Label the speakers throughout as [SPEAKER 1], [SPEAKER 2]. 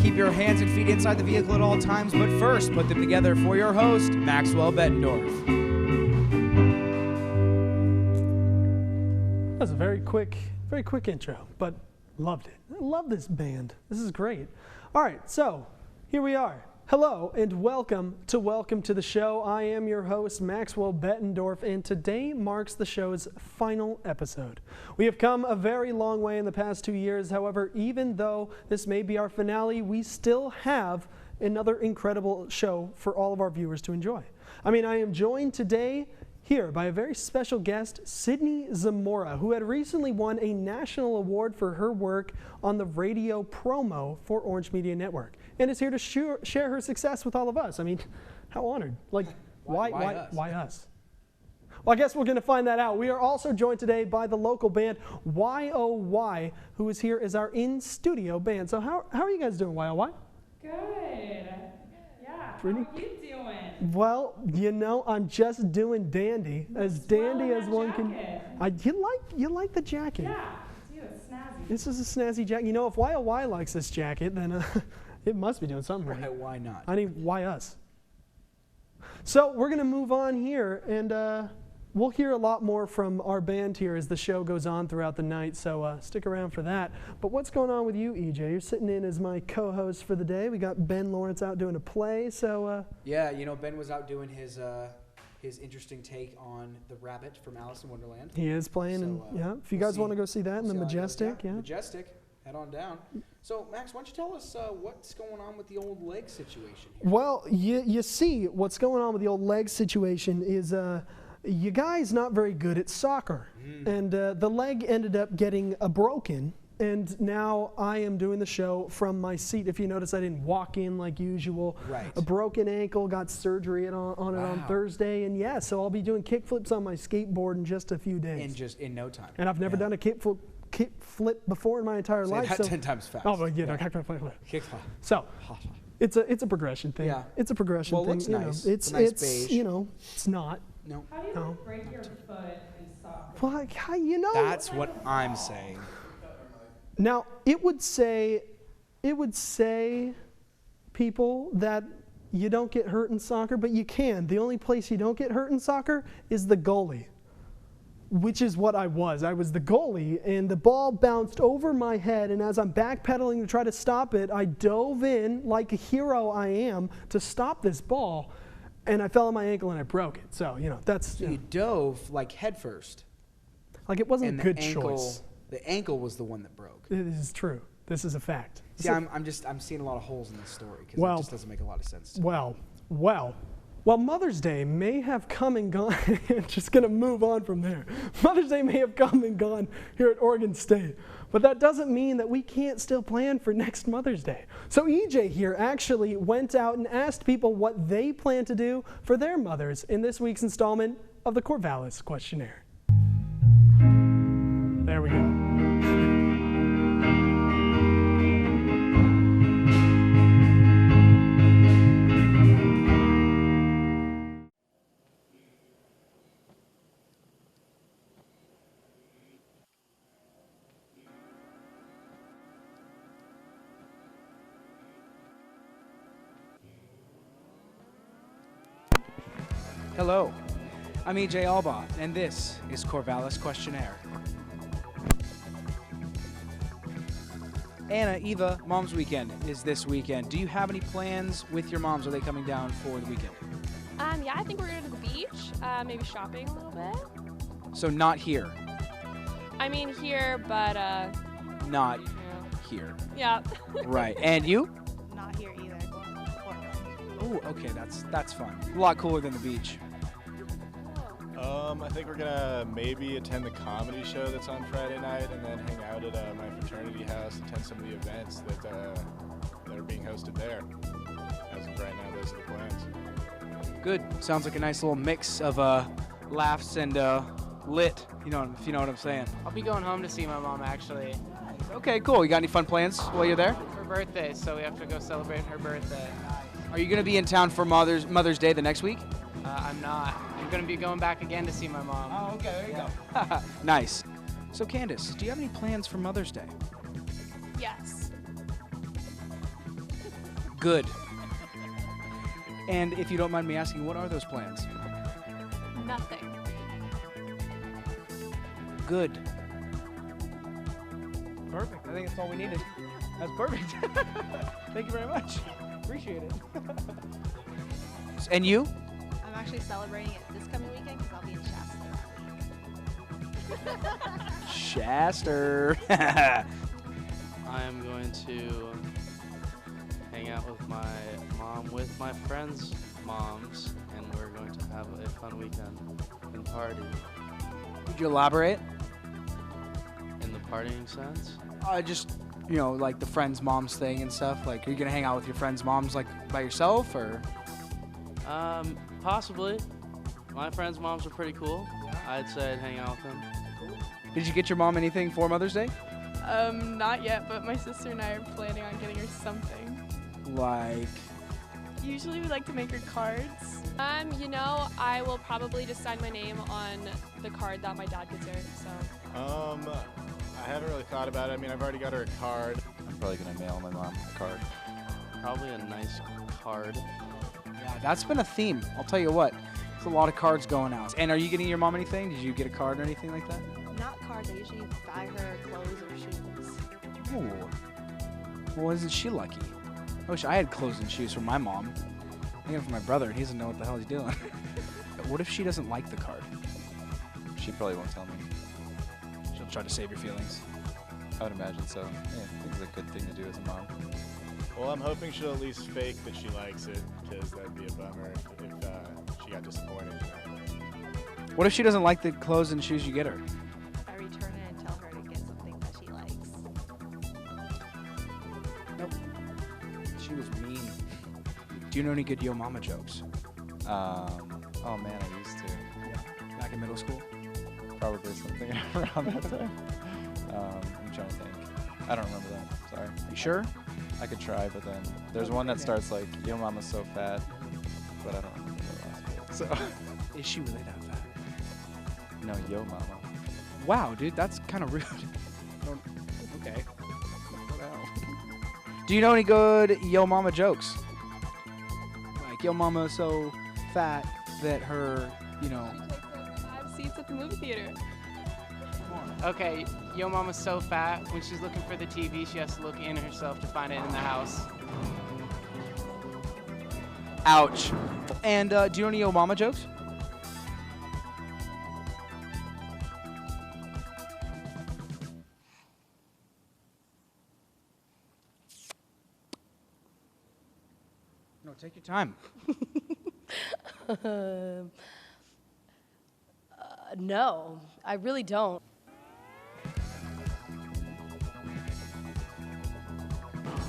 [SPEAKER 1] Keep your hands and feet inside the vehicle at all times, but first, put them together for your host, Maxwell Bettendorf.
[SPEAKER 2] That was a very quick intro, but loved it. I love this band. This is great. All right, so here we are. Hello and welcome to the show. I am your host, Maxwell Bettendorf, and today marks the show's final episode. We have come a very long way in the past 2 years. However, even though this may be our finale, we still have another incredible show for all of our viewers to enjoy. I am joined today here by a very special guest, Sydney Zamora, who had recently won a national award for her work on the radio promo for Orange Media Network, and is here to share her success with all of us. How honored. Why us? Well, I guess we're going to find that out. We are also joined today by the local band YOY, who is here as our in-studio band. So how are you guys doing, YOY?
[SPEAKER 3] Good. Yeah.
[SPEAKER 2] Pretty.
[SPEAKER 3] How are you doing?
[SPEAKER 2] Well, I'm just doing dandy, as dandy as one can. You like the jacket?
[SPEAKER 3] Yeah, it's snazzy.
[SPEAKER 2] This is a snazzy jacket. If YOY likes this jacket, then it must be doing something right.
[SPEAKER 1] Why not?
[SPEAKER 2] Why us? So we're going to move on here, and we'll hear a lot more from our band here as the show goes on throughout the night, so stick around for that. But what's going on with you, EJ? You're sitting in as my co-host for the day. We got Ben Lawrence out doing a play, so...
[SPEAKER 1] Yeah, Ben was out doing his interesting take on the rabbit from Alice in Wonderland.
[SPEAKER 2] He is playing, if you guys want to go see that in the Majestic.
[SPEAKER 1] Majestic, head on down. So, Max, why don't you tell us what's going on with the old leg situation here?
[SPEAKER 2] Well, you see, what's going on with the old leg situation is... you guys not very good at soccer, and the leg ended up getting broken, and now I am doing the show from my seat. If you notice, I didn't walk in like usual.
[SPEAKER 1] Right.
[SPEAKER 2] A broken ankle, got surgery on it on Thursday, and so I'll be doing kickflips on my skateboard in just a few days.
[SPEAKER 1] In no time.
[SPEAKER 2] And I've never done a kickflip before in my entire life.
[SPEAKER 1] Say that 10 times fast.
[SPEAKER 2] Oh, but kickflip.
[SPEAKER 1] Kickflip.
[SPEAKER 2] So. It's a progression thing.
[SPEAKER 1] Yeah.
[SPEAKER 2] It's a progression thing.
[SPEAKER 1] Well, it looks nice.
[SPEAKER 2] It's
[SPEAKER 1] nice beige.
[SPEAKER 2] It's not.
[SPEAKER 1] No.
[SPEAKER 3] How do you break your foot in soccer?
[SPEAKER 2] Well,
[SPEAKER 1] That's what I'm saying.
[SPEAKER 2] Now, it would say, people, that you don't get hurt in soccer, but you can. The only place you don't get hurt in soccer is the goalie, which is what I was. I was the goalie, and the ball bounced over my head, and as I'm backpedaling to try to stop it, I dove in like a hero I am to stop this ball. And I fell on my ankle and I broke it. So, that's...
[SPEAKER 1] So you dove like head first.
[SPEAKER 2] Like it wasn't a good choice.
[SPEAKER 1] The ankle was the one that broke.
[SPEAKER 2] It is true. This is a fact.
[SPEAKER 1] See, I'm seeing a lot of holes in this story because it just doesn't make a lot of sense to me.
[SPEAKER 2] Well, Mother's Day may have come and gone. Just going to move on from there. Mother's Day may have come and gone here at Oregon State. But that doesn't mean that we can't still plan for next Mother's Day. So EJ here actually went out and asked people what they plan to do for their mothers in this week's installment of the Corvallis Questionnaire. There we go.
[SPEAKER 1] Hello, I'm EJ Albaugh, and this is Corvallis Questionnaire. Anna, Eva, Mom's Weekend is this weekend. Do you have any plans with your moms? Are they coming down for the weekend?
[SPEAKER 4] Yeah, I think we're going to the beach, maybe shopping a little bit.
[SPEAKER 1] So not here?
[SPEAKER 4] Here, but...
[SPEAKER 1] Not here.
[SPEAKER 4] Yeah.
[SPEAKER 1] Right, and you?
[SPEAKER 4] Not here either.
[SPEAKER 1] Oh, okay, that's fun. A lot cooler than the beach.
[SPEAKER 5] I think we're gonna maybe attend the comedy show that's on Friday night, and then hang out at my fraternity house, attend some of the events that are being hosted there. As of right now, those are the plans.
[SPEAKER 1] Good. Sounds like a nice little mix of laughs and lit. If you know what I'm saying.
[SPEAKER 6] I'll be going home to see my mom, actually.
[SPEAKER 1] Okay, cool. You got any fun plans while you're there?
[SPEAKER 6] Her birthday, so we have to go celebrate her birthday.
[SPEAKER 1] Are you gonna be in town for Mother's Day the next week?
[SPEAKER 6] I'm not. I'm going to be going back again to see my mom.
[SPEAKER 1] Oh, okay, there you go. Nice. So, Candace, do you have any plans for Mother's Day?
[SPEAKER 4] Yes.
[SPEAKER 7] Good. And if you don't mind me asking, what are those plans?
[SPEAKER 4] Nothing.
[SPEAKER 7] Good. Perfect. I think that's all we needed. That's perfect. Thank you very much. Appreciate it. And you?
[SPEAKER 8] I'm actually celebrating it this coming weekend because I'll be in Shasta.
[SPEAKER 7] Shaster.
[SPEAKER 9] I'm going to hang out with my mom, with my friends' moms, and we're going to have a fun weekend and party.
[SPEAKER 7] Could you elaborate?
[SPEAKER 9] In the partying sense?
[SPEAKER 7] Just, you know, like the friends' moms thing and stuff. Like, are you going to hang out with your friends' moms, like, by yourself, or?
[SPEAKER 9] Possibly. My friends' moms are pretty cool. I'd say I'd hang out with them.
[SPEAKER 7] Did you get your mom anything for Mother's Day?
[SPEAKER 4] Not yet, but my sister and I are planning on getting her something.
[SPEAKER 7] Like?
[SPEAKER 4] Usually we like to make her cards. I will probably just sign my name on the card that my dad gets her, so.
[SPEAKER 5] I haven't really thought about it. I mean, I've already got her a card.
[SPEAKER 10] I'm probably gonna mail my mom a card.
[SPEAKER 9] Probably a nice card.
[SPEAKER 7] Yeah, that's been a theme. I'll tell you what. There's a lot of cards going out. And are you getting your mom anything? Did you get a card or anything like that?
[SPEAKER 8] Not cards. I usually buy her clothes or shoes.
[SPEAKER 7] Ooh. Well, isn't she lucky? I wish I had clothes and shoes for my mom. I get it for my brother, and he doesn't know what the hell he's doing. What if she doesn't like the card?
[SPEAKER 10] She probably won't tell me.
[SPEAKER 7] She'll try to save your feelings.
[SPEAKER 10] I would imagine so. Yeah, I think it's a good thing to do as a mom.
[SPEAKER 5] Well, I'm hoping she'll at least fake that she likes it, because that'd be a bummer if she got disappointed.
[SPEAKER 7] What if she doesn't like the clothes and shoes you get her?
[SPEAKER 8] I return it and tell her to get something that she likes.
[SPEAKER 7] Nope. She was mean. Do you know any good Yo Mama jokes?
[SPEAKER 10] Oh man, I used to.
[SPEAKER 7] Yeah. Back in middle school?
[SPEAKER 10] Probably something around that time. I'm trying to think. I don't remember that. Sorry.
[SPEAKER 7] You sure?
[SPEAKER 10] I could try, but then there's one that starts like, "Yo mama's so fat," but I don't remember the last bit. So,
[SPEAKER 7] is she really that fat?
[SPEAKER 10] No, yo mama.
[SPEAKER 7] Wow, dude, that's kind of rude. Okay. What the hell? Do you know any good Yo Mama jokes? Like, Yo Mama so fat that her, you know.
[SPEAKER 4] She takes up 5 seats at the movie theater.
[SPEAKER 6] Okay, Yo Mama's so fat, when she's looking for the TV, she has to look in herself to find it in the house.
[SPEAKER 7] Ouch. And do you know any Yo Mama jokes? No, take your time.
[SPEAKER 11] No, I really don't.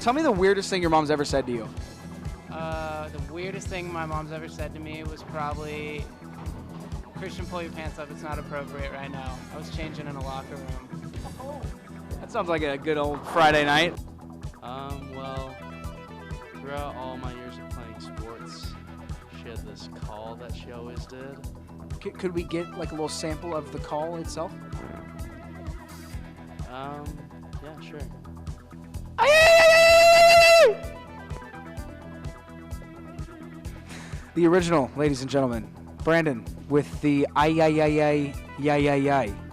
[SPEAKER 7] Tell me the weirdest thing your mom's ever said to you.
[SPEAKER 6] The weirdest thing my mom's ever said to me was probably, "Christian, pull your pants up, it's not appropriate right now." I was changing in a locker room.
[SPEAKER 7] That sounds like a good old Friday night.
[SPEAKER 9] Well, throughout all my years of playing sports, she had this call that she always did.
[SPEAKER 7] Could we get like a little sample of the call itself?
[SPEAKER 9] Yeah, sure.
[SPEAKER 7] The original, ladies and gentlemen, Brandon with the ay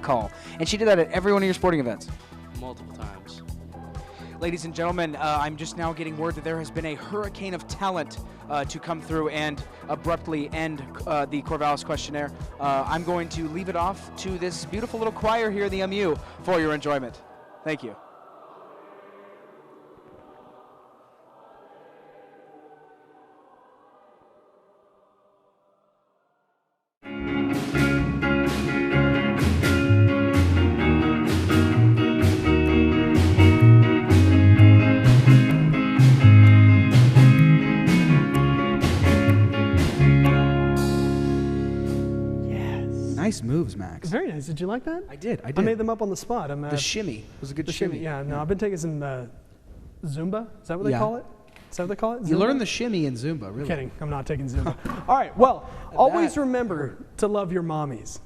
[SPEAKER 7] call. And she did that at every one of your sporting events.
[SPEAKER 9] Multiple times.
[SPEAKER 7] Ladies and gentlemen, I'm just now getting word that there has been a hurricane of talent to come through and abruptly end the Corvallis Questionnaire. I'm going to leave it off to this beautiful little choir here in the MU for your enjoyment. Thank you. Nice moves, Max.
[SPEAKER 2] Very nice. Did you like that?
[SPEAKER 7] I did.
[SPEAKER 2] I made them up on the spot.
[SPEAKER 7] The shimmy was a good shimmy.
[SPEAKER 2] Yeah, no, I've been taking some Zumba. Is that what they call it? Is that what they call it?
[SPEAKER 7] You
[SPEAKER 2] Zumba?
[SPEAKER 7] learn the shimmy in Zumba, really.
[SPEAKER 2] Kidding. I'm not taking Zumba. All right. Well, always remember to love your mommies.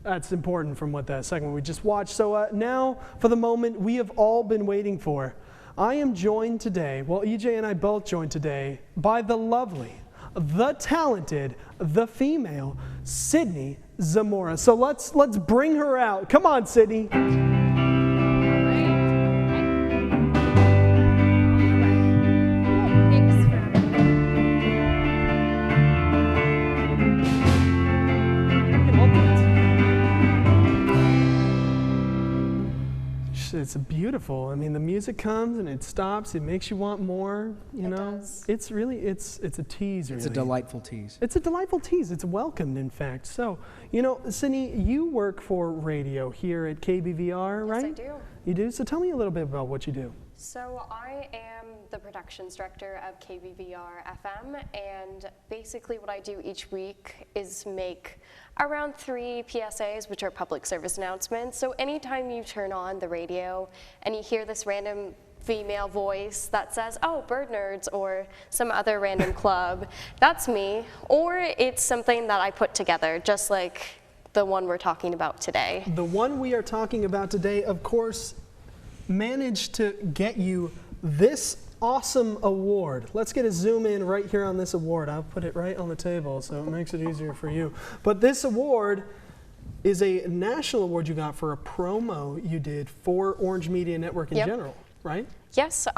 [SPEAKER 2] That's important from what that segment we just watched. So now, for the moment we have all been waiting for. I am joined today, well, EJ and I both joined today, by the lovely, the talented, the female, Sydney Zamora. So let's bring her out. Come on, Sydney. It's beautiful. I mean, the music comes and it stops. It makes you want more. You know, it's really it's a tease.
[SPEAKER 1] It's a delightful tease.
[SPEAKER 2] It's a delightful tease. It's welcomed, in fact. So, you know, Sydney, you work for radio here at KBVR, right?
[SPEAKER 12] Yes, I do.
[SPEAKER 2] You do. So tell me a little bit about what you do.
[SPEAKER 12] So I am the productions director of KBVR FM, and basically what I do each week is make around 3 PSAs, which are public service announcements. So anytime you turn on the radio and you hear this random female voice that says, oh, Bird Nerds, or some other random club, that's me. Or it's something that I put together, just like the one we're talking about today.
[SPEAKER 2] The one we are talking about today, of course, managed to get you this awesome award. Let's get a zoom in right here on this award. I'll put it right on the table so it makes it easier for you. But this award is a national award you got for a promo you did for Orange Media Network in general, right?
[SPEAKER 12] Yes,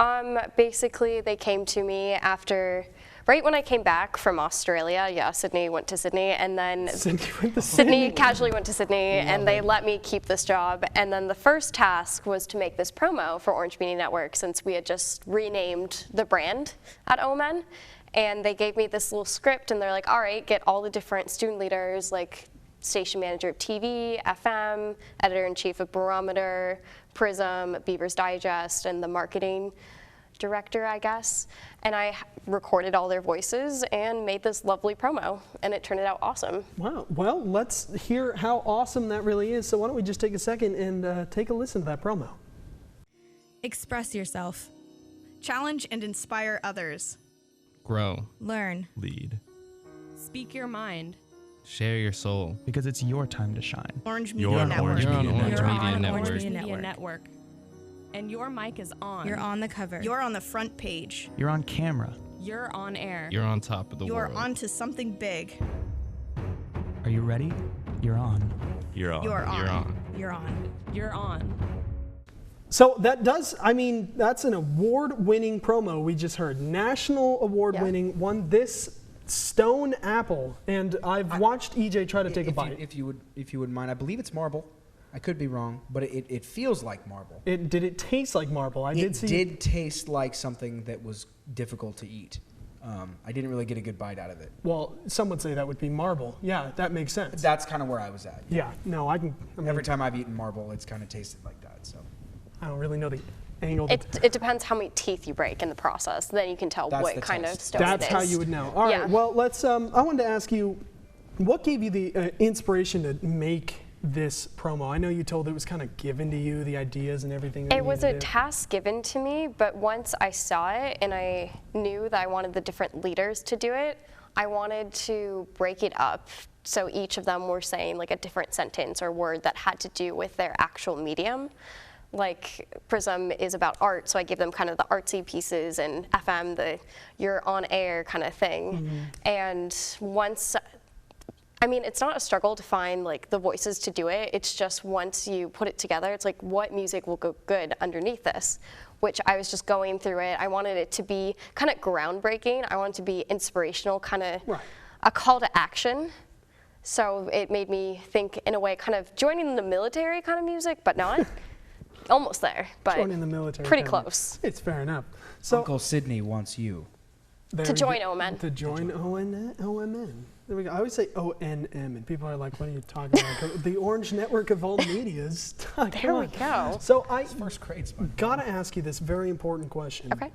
[SPEAKER 12] basically they came to me after, right when I came back from Australia. Yeah, Sydney went to Sydney, and then Sydney casually went to Sydney, and they let me keep this job. And then the first task was to make this promo for Orange Media Network, since we had just renamed the brand at OMN. And they gave me this little script, and they're like, all right, get all the different student leaders, like station manager of TV, FM, editor-in-chief of Barometer, Prism, Beaver's Digest, and the marketing director, I guess. And I recorded all their voices and made this lovely promo, and it turned out awesome.
[SPEAKER 2] Wow. Well, let's hear how awesome that really is. So why don't we just take a second and take a listen to that promo.
[SPEAKER 13] Express yourself. Challenge and inspire others.
[SPEAKER 14] Grow.
[SPEAKER 13] Learn.
[SPEAKER 14] Lead.
[SPEAKER 15] Speak your mind.
[SPEAKER 14] Share your soul.
[SPEAKER 16] Because it's your time to shine.
[SPEAKER 13] Orange Media Network.
[SPEAKER 15] You're on Orange Media Network. And your mic is on.
[SPEAKER 13] You're on the cover. You're on the front page.
[SPEAKER 16] You're on camera.
[SPEAKER 15] You're on air.
[SPEAKER 14] You're on top of the world.
[SPEAKER 13] You're on to something big.
[SPEAKER 16] Are you ready? You're on.
[SPEAKER 14] You're on.
[SPEAKER 13] You're on.
[SPEAKER 14] You're on.
[SPEAKER 13] You're on.
[SPEAKER 15] You're on.
[SPEAKER 2] So that does, I mean, that's an award-winning promo we just heard. National award-winning, won this stone apple, and I've watched EJ try to take a bite.
[SPEAKER 1] If you would mind, I believe it's marble. I could be wrong, but it feels like marble.
[SPEAKER 2] Did it taste like marble?
[SPEAKER 1] It did taste like something that was difficult to eat. I didn't really get a good bite out of it.
[SPEAKER 2] Well, some would say that would be marble. Yeah, that makes sense.
[SPEAKER 1] That's kind of where I was at.
[SPEAKER 2] Yeah, no, I mean,
[SPEAKER 1] every time I've eaten marble, it's kind of tasted like that. So
[SPEAKER 2] I don't really know the angle.
[SPEAKER 12] It depends how many teeth you break in the process. Then you can tell what kind of stone it is.
[SPEAKER 2] That's how you would know. All right. Well, let's. I wanted to ask you, what gave you the inspiration to make this promo? I know you told it was kind of given to you, the ideas and everything.
[SPEAKER 12] It was a task given to me, but once I saw it and I knew that I wanted the different leaders to do it, I wanted to break it up so each of them were saying like a different sentence or word that had to do with their actual medium. Like Prism is about art, so I give them kind of the artsy pieces, and FM, the you're on air kind of thing. And once, I mean, it's not a struggle to find like the voices to do it. It's just once you put it together, it's like what music will go good underneath this, which I was just going through it. I wanted it to be kind of groundbreaking. I wanted it to be inspirational, kind of a call to action. So it made me think in a way kind of joining the military kind of music, but not. Almost there, but
[SPEAKER 2] joining the military
[SPEAKER 12] pretty close.
[SPEAKER 2] It's fair enough. So
[SPEAKER 1] Uncle Sydney wants you.
[SPEAKER 12] To join OMN.
[SPEAKER 2] To join OMN. There we go. I always say ONM, and people are like, what are you talking about? The Orange Network of all medias.
[SPEAKER 12] There we go.
[SPEAKER 2] So I
[SPEAKER 1] first grade.
[SPEAKER 2] Gotta ask you this very important question.
[SPEAKER 12] Okay.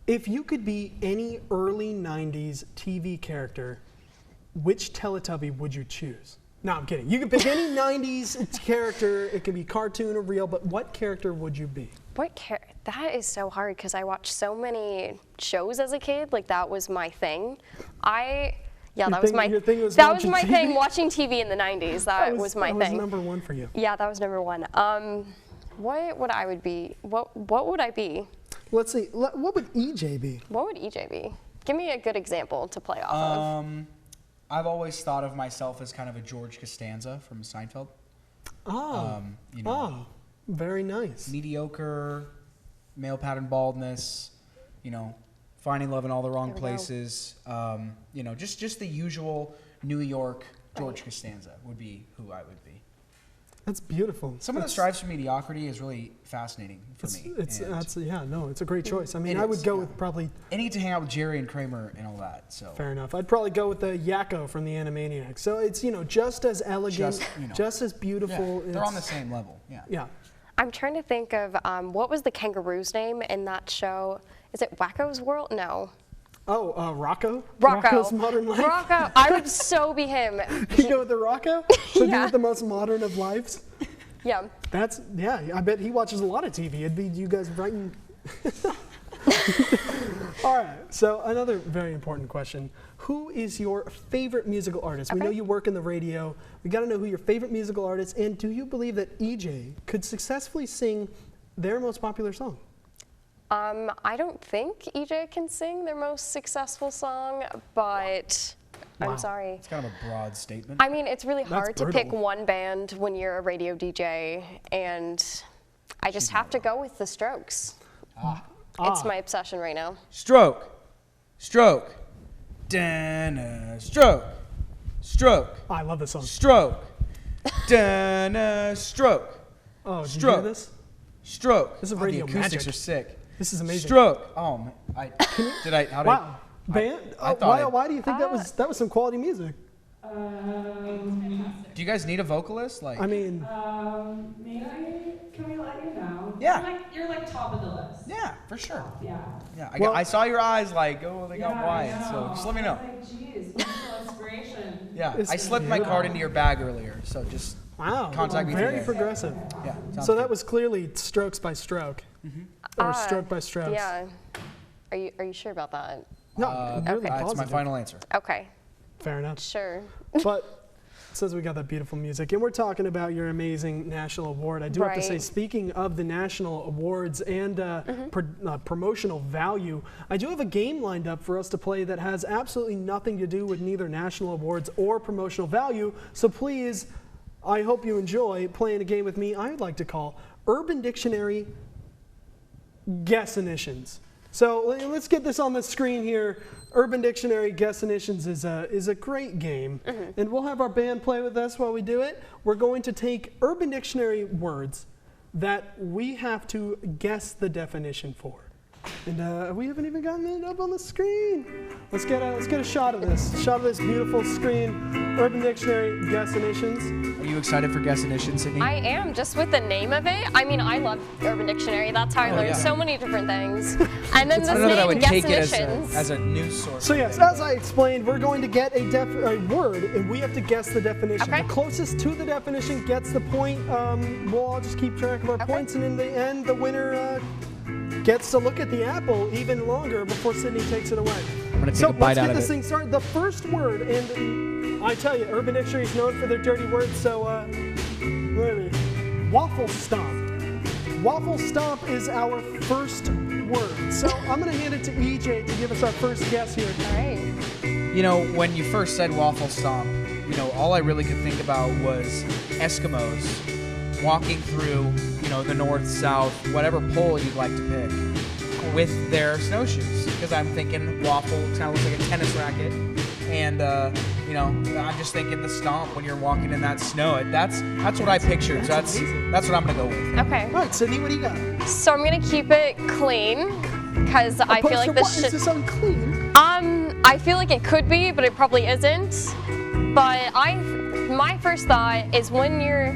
[SPEAKER 2] If you could be any early 90s TV character, which Teletubby would you choose? No, I'm kidding. You can pick any 90s character. It can be cartoon or real, but what character would you be?
[SPEAKER 12] That is so hard because I watched so many shows as a kid. Like that was my thing. That was my thing. Watching TV in the 90s. That was my thing.
[SPEAKER 2] That was number one for you.
[SPEAKER 12] Yeah, that was number one. What would I be?
[SPEAKER 2] let's see. What would EJ be?
[SPEAKER 12] What would EJ be? Give me a good example to play off of.
[SPEAKER 17] I've always thought of myself as kind of a George Costanza from Seinfeld.
[SPEAKER 2] Oh. Very nice.
[SPEAKER 17] Mediocre, male pattern baldness, finding love in all the wrong places. Just the usual New York George Costanza would be who I would be.
[SPEAKER 2] That's beautiful.
[SPEAKER 17] Someone that strives for mediocrity is really fascinating for me.
[SPEAKER 2] It's a great choice. I mean, I would go with probably.
[SPEAKER 17] I need to hang out with Jerry and Kramer and all that. So
[SPEAKER 2] fair enough. I'd probably go with the Yakko from the Animaniacs. So it's just as elegant, just as beautiful.
[SPEAKER 17] Yeah, they're on the same level. Yeah.
[SPEAKER 2] Yeah.
[SPEAKER 12] I'm trying to think of what was the kangaroo's name in that show? Is it Wacko's World? No.
[SPEAKER 2] Oh, Rocco?
[SPEAKER 12] Rocco.
[SPEAKER 2] Rocco's Modern Life?
[SPEAKER 12] Rocco. I would so be him.
[SPEAKER 2] You go with the Rocco? The dude
[SPEAKER 12] Yeah.
[SPEAKER 2] with the most modern of lives?
[SPEAKER 12] Yeah.
[SPEAKER 2] I bet he watches a lot of TV. It'd be you guys writing. All right, so another very important question. Who is your favorite musical artist? We know you work in the radio. We got to know who your favorite musical artist, and do you believe that EJ could successfully sing their most popular song?
[SPEAKER 12] I don't think EJ can sing their most successful song, but I'm sorry.
[SPEAKER 17] It's kind of a broad statement.
[SPEAKER 12] I mean, it's really hard to pick one band when you're a radio DJ, and I just have to go with the Strokes. It's my obsession right now.
[SPEAKER 17] Stroke. Dana. Stroke.
[SPEAKER 2] I love this song.
[SPEAKER 17] Stroke. Dana. Stroke.
[SPEAKER 2] Oh, did
[SPEAKER 17] Stroke.
[SPEAKER 2] you hear this?
[SPEAKER 17] Stroke.
[SPEAKER 2] This is radio
[SPEAKER 17] the acoustics
[SPEAKER 2] magic.
[SPEAKER 17] are sick.
[SPEAKER 2] This is amazing.
[SPEAKER 17] Stroke. Oh, man.
[SPEAKER 2] Wow. Band? Why do you think that was some quality music?
[SPEAKER 17] Do you guys need a vocalist?
[SPEAKER 2] I mean,
[SPEAKER 3] Maybe can we let you know?
[SPEAKER 17] Yeah.
[SPEAKER 3] You're like top of the list.
[SPEAKER 17] Yeah, for sure.
[SPEAKER 3] Yeah.
[SPEAKER 17] Yeah. I saw your eyes like, they got quiet. So just let me know.
[SPEAKER 3] Like, geez, musical inspiration.
[SPEAKER 17] Yeah. I slipped my card into your bag earlier, so just contact me.
[SPEAKER 2] Very progressive.
[SPEAKER 17] Yeah.
[SPEAKER 2] So that was clearly Strokes by Stroke, or Stroke by Strokes.
[SPEAKER 12] Yeah. Are you sure about that?
[SPEAKER 2] No, really
[SPEAKER 17] that's my
[SPEAKER 2] positive.
[SPEAKER 17] final answer.
[SPEAKER 12] Okay.
[SPEAKER 2] Fair enough.
[SPEAKER 12] Sure.
[SPEAKER 2] But it says we got that beautiful music, and we're talking about your amazing national award. I do have to say, speaking of the national awards and promotional value, I do have a game lined up for us to play that has absolutely nothing to do with neither national awards or promotional value. So please, I hope you enjoy playing a game with me I would like to call Urban Dictionary Guessinitions. So let's get this on the screen here. Urban Dictionary Guessinitions is a great game, and we'll have our band play with us while we do it. We're going to take Urban Dictionary words that we have to guess the definition for. And we haven't even gotten it up on the screen. Let's get a shot of this. Shot of this beautiful screen. Urban Dictionary Guessinitions.
[SPEAKER 17] Are you excited for Guessinitions, Sydney?
[SPEAKER 12] I am, just with the name of it. I mean, I love Urban Dictionary. That's how I learned so many different things. And then this name, Guessinitions.
[SPEAKER 17] As a news source.
[SPEAKER 2] So yes, as I explained, we're going to get a word, and we have to guess the definition. The closest to the definition gets the point. We'll all just keep track of our points, and in the end, the winner gets to look at the apple even longer before Sydney takes it away.
[SPEAKER 17] I'm going to take a bite out of it.
[SPEAKER 2] So let's get this thing started. The first word, and I tell you, Urban Dictionary is known for their dirty words, so ready. Waffle stomp. Waffle stomp is our first word. So I'm going to hand it to EJ to give us our first guess here.
[SPEAKER 12] All right.
[SPEAKER 17] You know, when you first said waffle stomp, all I really could think about was Eskimos walking through, the north, south, whatever pole you'd like to pick, with their snowshoes. Because I'm thinking waffle kind of looks like a tennis racket, and I'm just thinking the stomp when you're walking in that snow. That's what I pictured. So that's what I'm gonna go with.
[SPEAKER 12] Okay.
[SPEAKER 2] All right, Sydney, what do you got?
[SPEAKER 12] So I'm gonna keep it clean because I feel like this should.
[SPEAKER 2] Is this unclean?
[SPEAKER 12] I feel like it could be, but it probably isn't. But my first thought is when you're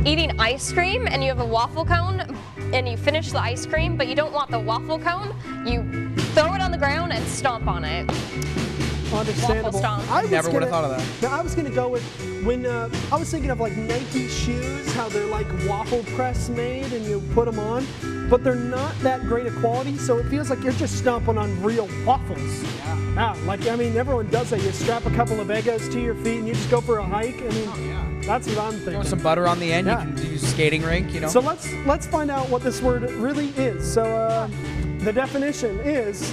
[SPEAKER 12] eating ice cream and you have a waffle cone and you finish the ice cream, but you don't want the waffle cone, you throw it on the ground and stomp on it.
[SPEAKER 2] Understandable.
[SPEAKER 12] Waffle stomp.
[SPEAKER 17] I never would have thought of that.
[SPEAKER 2] Now, I was going to go with when I was thinking of like Nike shoes, how they're like waffle press made and you put them on, but they're not that great a quality, so it feels like you're just stomping on real waffles. Yeah. Everyone does that. You strap a couple of Eggos to your feet and you just go for a hike. That's what I'm thinking.
[SPEAKER 17] Throw some butter on the end. You can use skating rink.
[SPEAKER 2] So let's find out what this word really is. So The definition is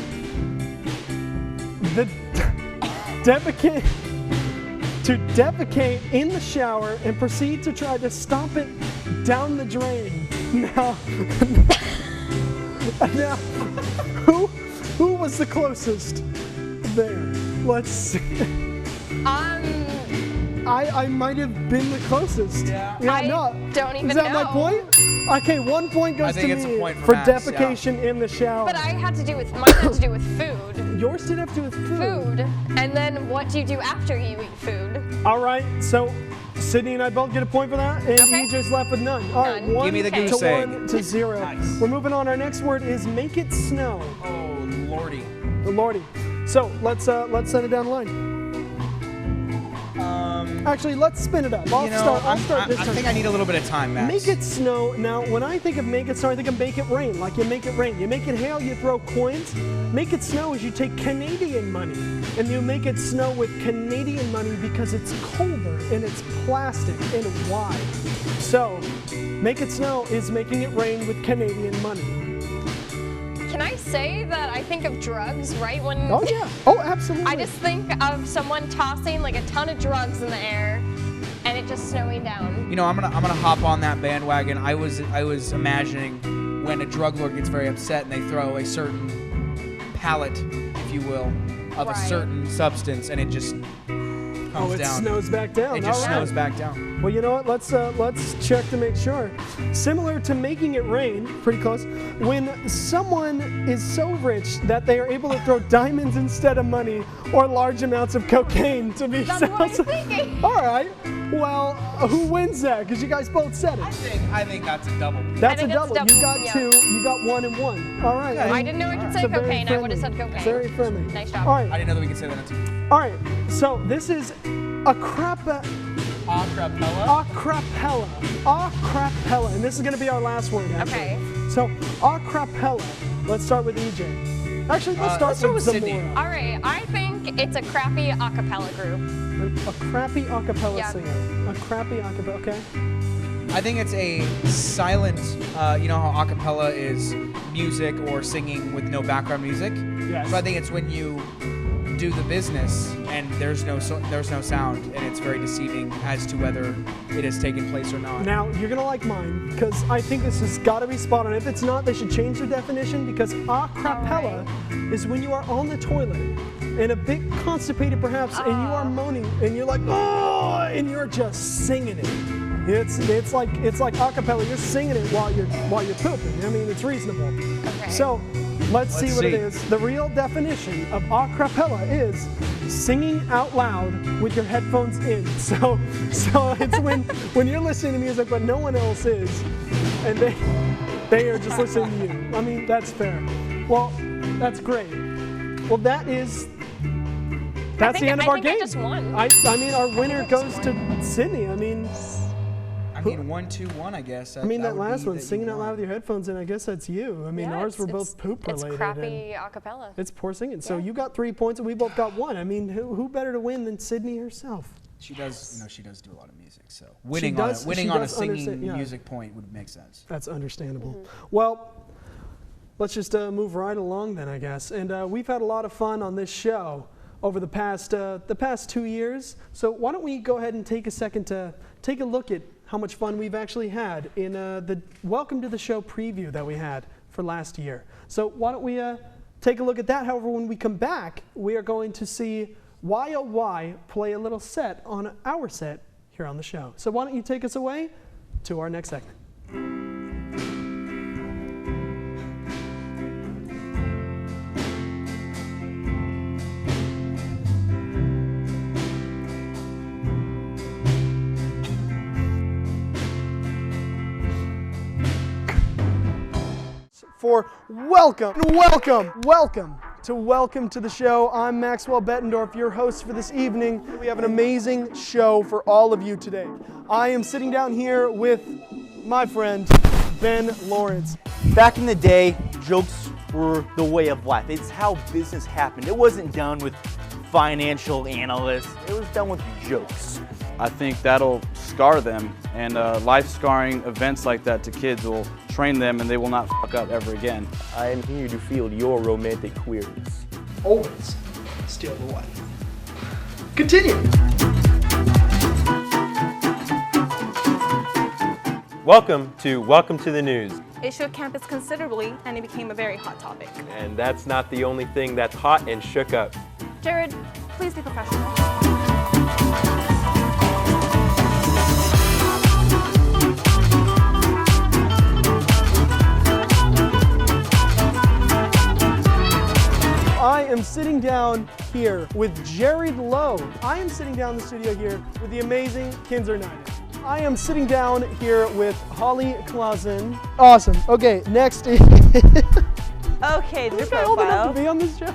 [SPEAKER 2] to defecate in the shower and proceed to try to stomp it down the drain. Now, who was the closest there? Let's see. I might have been the closest.
[SPEAKER 12] I
[SPEAKER 2] no.
[SPEAKER 12] don't even
[SPEAKER 2] Is that
[SPEAKER 12] know.
[SPEAKER 2] my point? Okay, 1 point goes to
[SPEAKER 17] it's a
[SPEAKER 2] me
[SPEAKER 17] point
[SPEAKER 2] for
[SPEAKER 17] Max,
[SPEAKER 2] defecation in the shower.
[SPEAKER 12] But mine had to do with food.
[SPEAKER 2] Yours did have to do with food.
[SPEAKER 12] And then what do you do after you eat food?
[SPEAKER 2] All right, so Sydney and I both get a point for that, and EJ's left with none. All right,
[SPEAKER 12] None.
[SPEAKER 2] 1
[SPEAKER 17] Give me the
[SPEAKER 2] to
[SPEAKER 17] goose egg.
[SPEAKER 2] 1 to 0.
[SPEAKER 17] Nice.
[SPEAKER 2] We're moving on. Our next word is make it snow.
[SPEAKER 17] Oh, lordy.
[SPEAKER 2] Lordy. So let's send it down the line. Actually, let's spin it up. I'll start this
[SPEAKER 17] I
[SPEAKER 2] time.
[SPEAKER 17] think I need a little bit of time, Max.
[SPEAKER 2] Make it snow. Now, when I think of make it snow, I think of make it rain. Like you make it rain. You make it hail, you throw coins. Make it snow is you take Canadian money and you make it snow with Canadian money because it's colder and it's plastic and wide. So, make it snow is making it rain with Canadian money.
[SPEAKER 12] Can I say that I think of drugs, right?
[SPEAKER 2] Oh yeah. Oh, absolutely.
[SPEAKER 12] I just think of someone tossing like a ton of drugs in the air and it just snowing down.
[SPEAKER 17] You know, I'm gonna hop on that bandwagon. I was imagining when a drug lord gets very upset and they throw a certain pallet, if you will, of a certain substance, and it just comes
[SPEAKER 2] it
[SPEAKER 17] down.
[SPEAKER 2] snows back down.
[SPEAKER 17] It just
[SPEAKER 2] All right.
[SPEAKER 17] snows back down.
[SPEAKER 2] Well, you know what? Let's check to make sure. Similar to making it rain, pretty close. When someone is so rich that they are able to throw diamonds instead of money or large amounts of cocaine to be.
[SPEAKER 12] That's what I was thinking.
[SPEAKER 2] All right. Well, who wins that? Because you guys both said it.
[SPEAKER 17] I think that's a double.
[SPEAKER 2] That's a
[SPEAKER 12] think
[SPEAKER 2] double.
[SPEAKER 12] that's double,
[SPEAKER 2] You got
[SPEAKER 12] yeah.
[SPEAKER 2] 2. You got 1 and 1. All right.
[SPEAKER 12] I didn't know I could say
[SPEAKER 2] It's a very
[SPEAKER 12] cocaine. I would have said
[SPEAKER 2] friendly-
[SPEAKER 12] cocaine.
[SPEAKER 2] Very friendly.
[SPEAKER 12] Nice job.
[SPEAKER 2] All right.
[SPEAKER 17] I didn't know that we could say that too.
[SPEAKER 2] All right. So this is acapella. Acapella. And this is going to be our last word. Actually.
[SPEAKER 12] Okay.
[SPEAKER 2] So acapella. Let's start with EJ. Actually, let's start with
[SPEAKER 17] Sydney.
[SPEAKER 2] Zamora.
[SPEAKER 12] All right, I think it's a crappy a cappella group.
[SPEAKER 2] A crappy acapella
[SPEAKER 12] Yeah.
[SPEAKER 2] singer. A crappy acapella. Okay.
[SPEAKER 17] I think it's a silent, you know how a cappella is music or singing with no background music?
[SPEAKER 2] Yes.
[SPEAKER 17] So I think it's when you do the business and there's no sound, and it's very deceiving as to whether it has taken place or not.
[SPEAKER 2] Now, you're going to like mine, because I think this has got to be spot on. If it's not, they should change their definition, because acapella is when you are on the toilet and a bit constipated perhaps, and you are moaning, and you're like, oh, and you're just singing it. It's like acapella. You're singing it while you're pooping. I mean, it's reasonable.
[SPEAKER 12] Okay.
[SPEAKER 2] So let's see what it is. The real definition of acapella is singing out loud with your headphones in. So it's when you're listening to music but no one else is, and they are just listening to you. I mean, that's fair. Well, that's great. Well, that's the end of our game.
[SPEAKER 12] I just won.
[SPEAKER 2] I mean, our winner goes to Sydney. I mean,
[SPEAKER 17] 1-2-1, I guess.
[SPEAKER 2] that
[SPEAKER 17] would
[SPEAKER 2] last
[SPEAKER 17] be
[SPEAKER 2] one,
[SPEAKER 17] that you
[SPEAKER 2] singing out
[SPEAKER 17] won.
[SPEAKER 2] loud with your headphones in, I guess that's you. I mean,
[SPEAKER 12] Yeah,
[SPEAKER 2] ours were
[SPEAKER 12] it's-
[SPEAKER 2] both poop related.
[SPEAKER 12] It's crappy a cappella.
[SPEAKER 2] It's poor singing. So you got 3 points and we both got 1. I mean, who better to win than Sydney herself?
[SPEAKER 17] She does do a lot of music, so
[SPEAKER 2] She
[SPEAKER 17] winning
[SPEAKER 2] does
[SPEAKER 17] on a
[SPEAKER 2] understand-
[SPEAKER 17] singing
[SPEAKER 2] yeah.
[SPEAKER 17] music point would make sense.
[SPEAKER 2] That's understandable. Well, let's just move right along then, I guess. And we've had a lot of fun on this show over the past 2 years. So why don't we go ahead and take a second to take a look at how much fun we've actually had in the Welcome to the Show preview that we had for last year. So why don't we take a look at that? However, when we come back, we are going to see YOY play a little set on our set here on the show. So why don't you take us away to our next segment. For welcome to the show. I'm Maxwell Bettendorf, your host for this evening. We have an amazing show for all of you today. I am sitting down here with my friend, Ben Lawrence.
[SPEAKER 18] Back in the day, jokes were the way of life. It's how business happened. It wasn't done with financial analysts. It was done with jokes.
[SPEAKER 19] I think that'll scar them, and life-scarring events like that to kids will train them and they will not fuck up ever again.
[SPEAKER 18] I am here to field your romantic queries.
[SPEAKER 2] Always steal the wife. Continue.
[SPEAKER 20] Welcome to the News.
[SPEAKER 21] It shook campus considerably, and it became a very hot topic.
[SPEAKER 20] And that's not the only thing that's hot and shook up.
[SPEAKER 21] Jared, please be professional.
[SPEAKER 2] I am sitting down here with Jared Lowe. I am sitting down in the studio here with the amazing Kinzer Niner. I am sitting down here with Holly Clausen. Awesome. Okay, next is...
[SPEAKER 21] Okay,
[SPEAKER 2] this guy old enough to be on this show?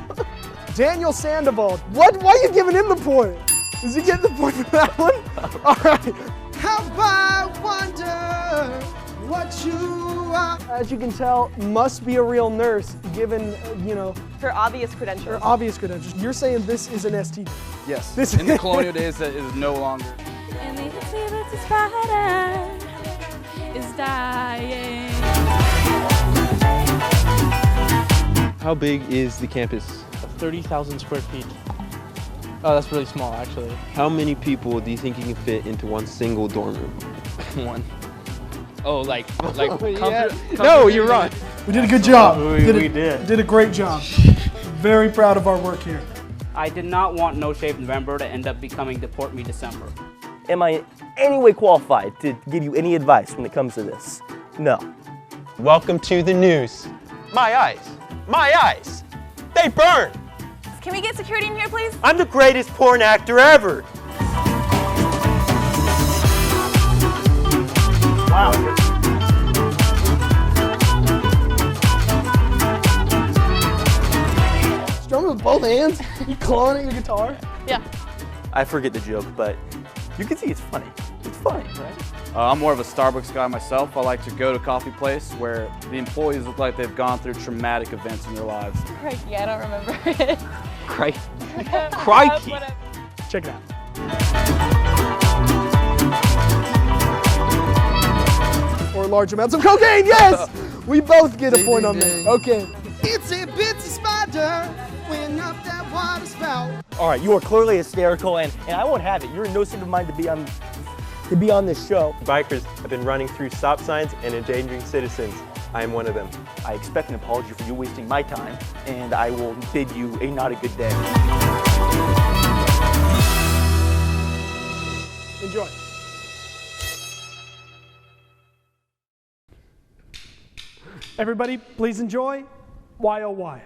[SPEAKER 2] Daniel Sandoval. What? Why are you giving him the point? Is he getting the point for that one? All right. How I wonder what you are. As you can tell, must be a real nurse, given, you know,
[SPEAKER 21] her obvious credentials.
[SPEAKER 2] Her obvious credentials. You're saying this is an STD?
[SPEAKER 19] Yes.
[SPEAKER 2] This
[SPEAKER 19] in the colonial days, that is no longer.
[SPEAKER 4] And they can see that the spider is dying.
[SPEAKER 20] How big is the campus?
[SPEAKER 22] 30,000 square feet. Oh, that's really small, actually.
[SPEAKER 20] How many people do you think you can fit into one single dorm room?
[SPEAKER 22] One.
[SPEAKER 23] Oh, like
[SPEAKER 2] yeah. No, you're right. We did a good job.
[SPEAKER 18] We did.
[SPEAKER 2] Did a great job. Very proud of our work here.
[SPEAKER 24] I did not want No Shave November to end up becoming Deport Me December.
[SPEAKER 18] Am I in any way qualified to give you any advice when it comes to this? No.
[SPEAKER 20] Welcome to the news. My eyes, they burn.
[SPEAKER 21] Can we get security in here, please?
[SPEAKER 18] I'm the greatest porn actor ever. Wow.
[SPEAKER 2] Strumming with both hands? You clawing at your guitar?
[SPEAKER 21] Yeah.
[SPEAKER 18] I forget the joke, but you can see it's funny. It's funny, right?
[SPEAKER 19] I'm more of a Starbucks guy myself. I like to go to a coffee place where the employees look like they've gone through traumatic events in their lives.
[SPEAKER 21] Crikey, I don't remember it.
[SPEAKER 19] Crikey.
[SPEAKER 20] Crikey.
[SPEAKER 2] Check it out. Or large amounts of cocaine, yes! We both get a point on that. Okay. It's a bitsy spider when up that water spout.
[SPEAKER 18] All right, you are clearly hysterical, and I won't have it. You're in no state of mind to be on this show.
[SPEAKER 20] Bikers have been running through stop signs and endangering citizens. I am one of them.
[SPEAKER 18] I expect an apology for you wasting my time, and I will bid you a not a good day.
[SPEAKER 2] Enjoy. Everybody, please enjoy YOY.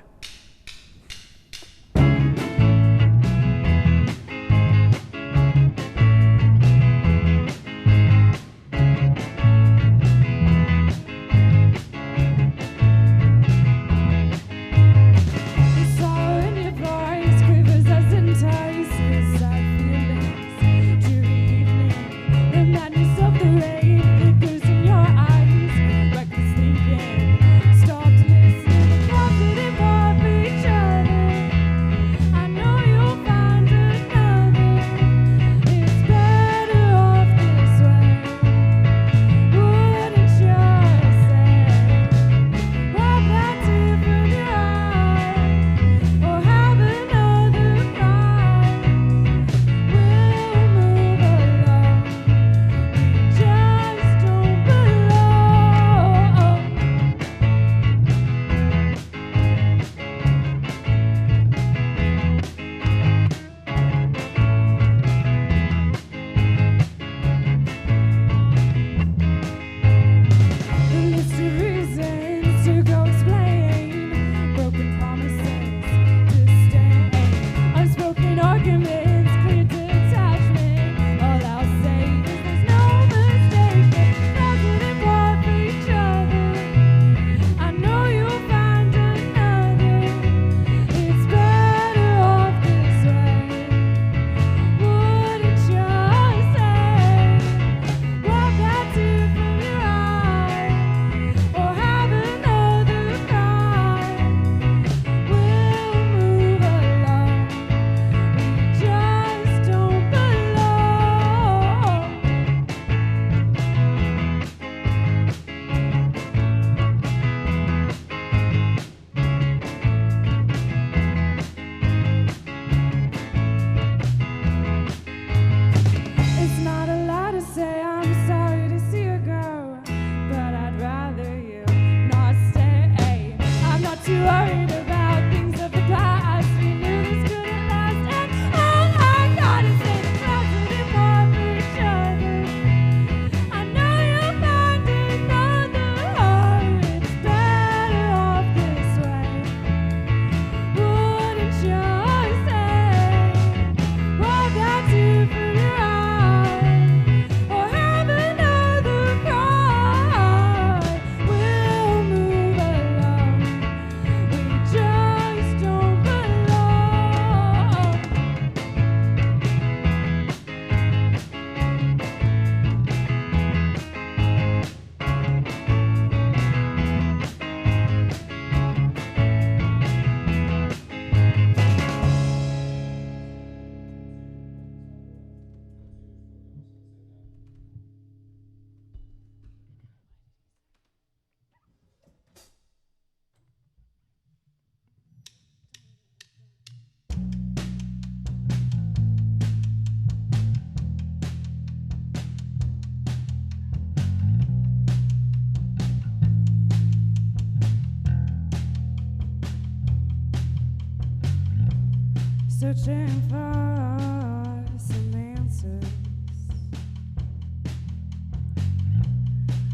[SPEAKER 5] Searching for some answers,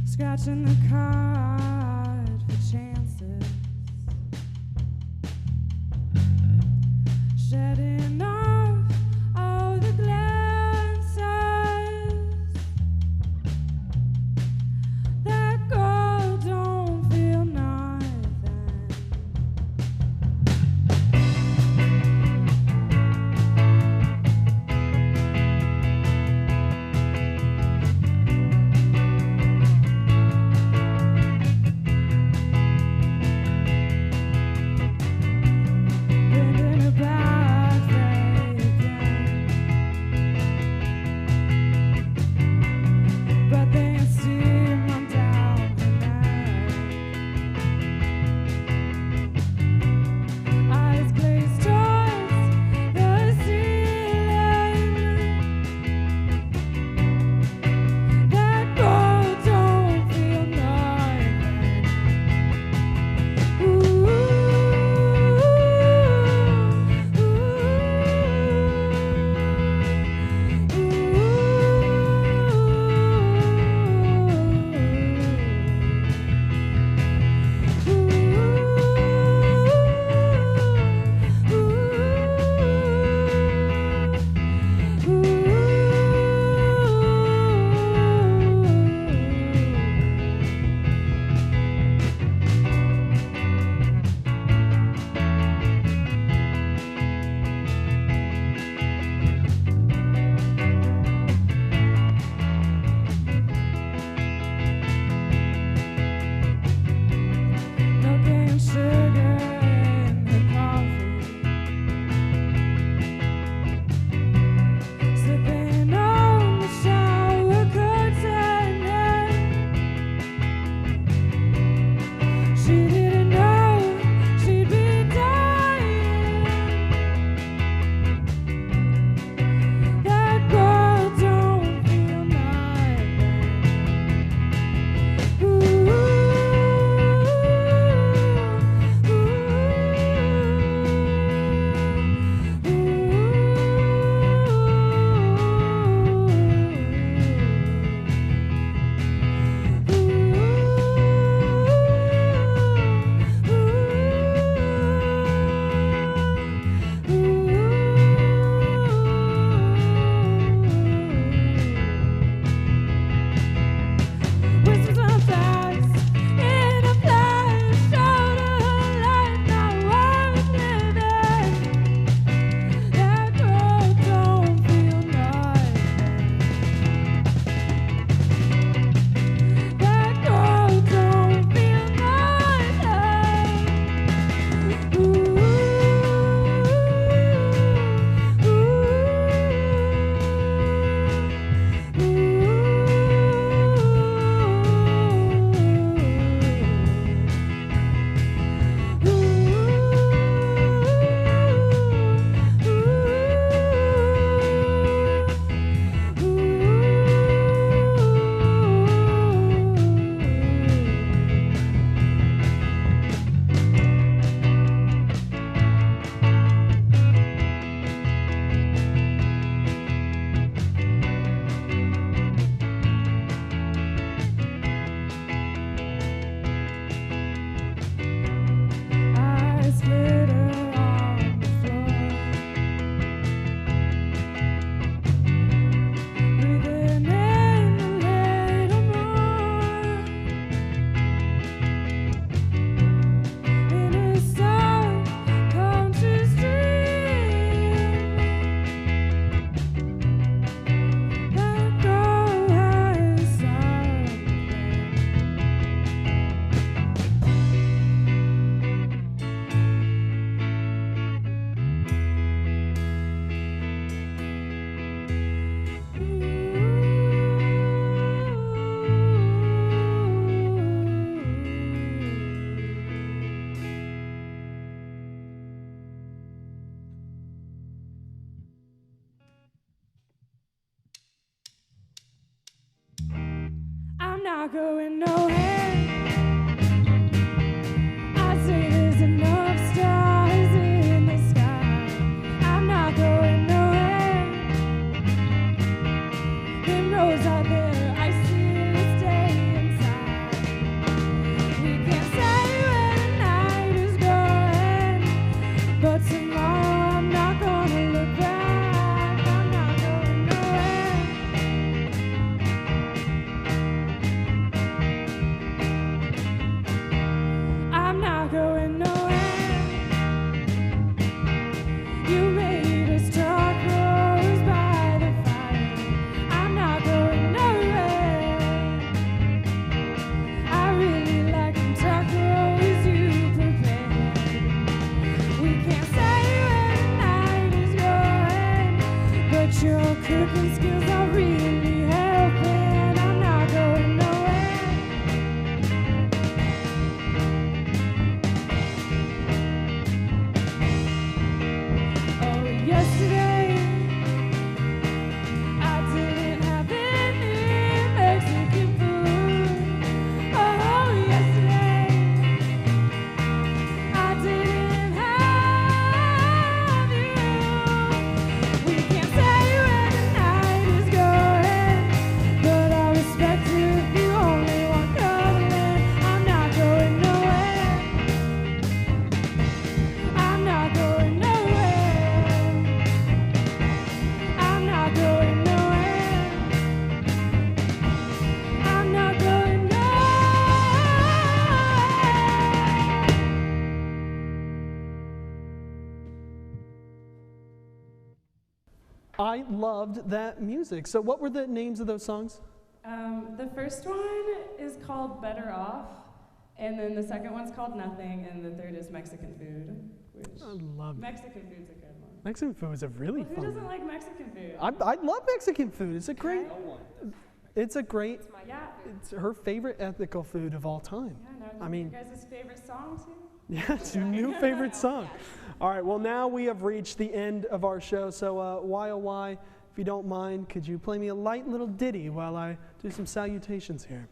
[SPEAKER 5] scratching the card for chances, shedding off all the glances that go don't feel nothing. not going nowhere. I say there's enough stars in the sky. I'm not Working skills are really helping. I'm not going nowhere. Oh, yesterday I didn't have any Mexican food. Oh, yesterday I didn't have you. We can't say where the night is going, but I respect you if you only want cuddling. I'm not going nowhere. I'm not going nowhere. I'm not going nowhere. I'm not going nowhere.
[SPEAKER 2] I loved that music. So what were the names of those songs?
[SPEAKER 3] The first one is called Better Off, and then the second one's called Nothing, and the third is Mexican Food. Which
[SPEAKER 2] I love it.
[SPEAKER 3] Mexican food's a good one.
[SPEAKER 2] Mexican food is a really
[SPEAKER 3] Well, who
[SPEAKER 2] fun
[SPEAKER 3] doesn't
[SPEAKER 2] one.
[SPEAKER 3] like Mexican food?
[SPEAKER 2] I love Mexican food. It's a great.
[SPEAKER 3] No one
[SPEAKER 2] It's a great.
[SPEAKER 3] Yeah.
[SPEAKER 2] It's her favorite ethical food of all time.
[SPEAKER 3] Yeah, no,
[SPEAKER 2] I mean,
[SPEAKER 3] your guys' favorite song too?
[SPEAKER 2] yeah, it's your new favorite song. All right, well, now we have reached the end of our show. So, why, oh, why, if you don't mind, could you play me a light little ditty while I do some salutations here?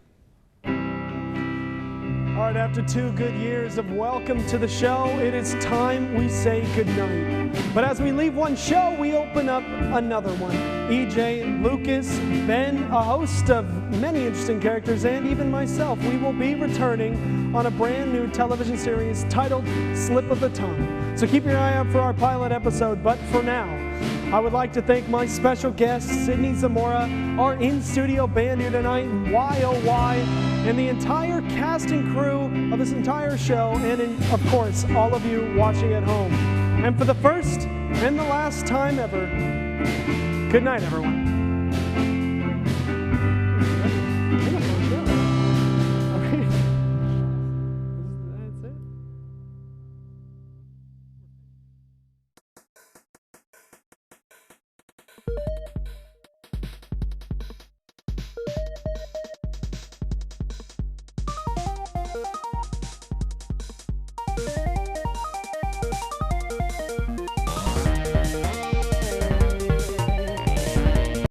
[SPEAKER 2] All right, after 2 good years of welcome to the show, it is time we say goodnight. But as we leave one show, we open up another one. EJ, Lucas, Ben, a host of many interesting characters, and even myself, we will be returning on a brand new television series titled Slip of the Tongue. So keep your eye out for our pilot episode, but for now, I would like to thank my special guest, Sydney Zamora, our in-studio band here tonight, Why Oh Why, and the entire cast and crew of this entire show, and of course, all of you watching at home. And for the first and the last time ever, good night, everyone.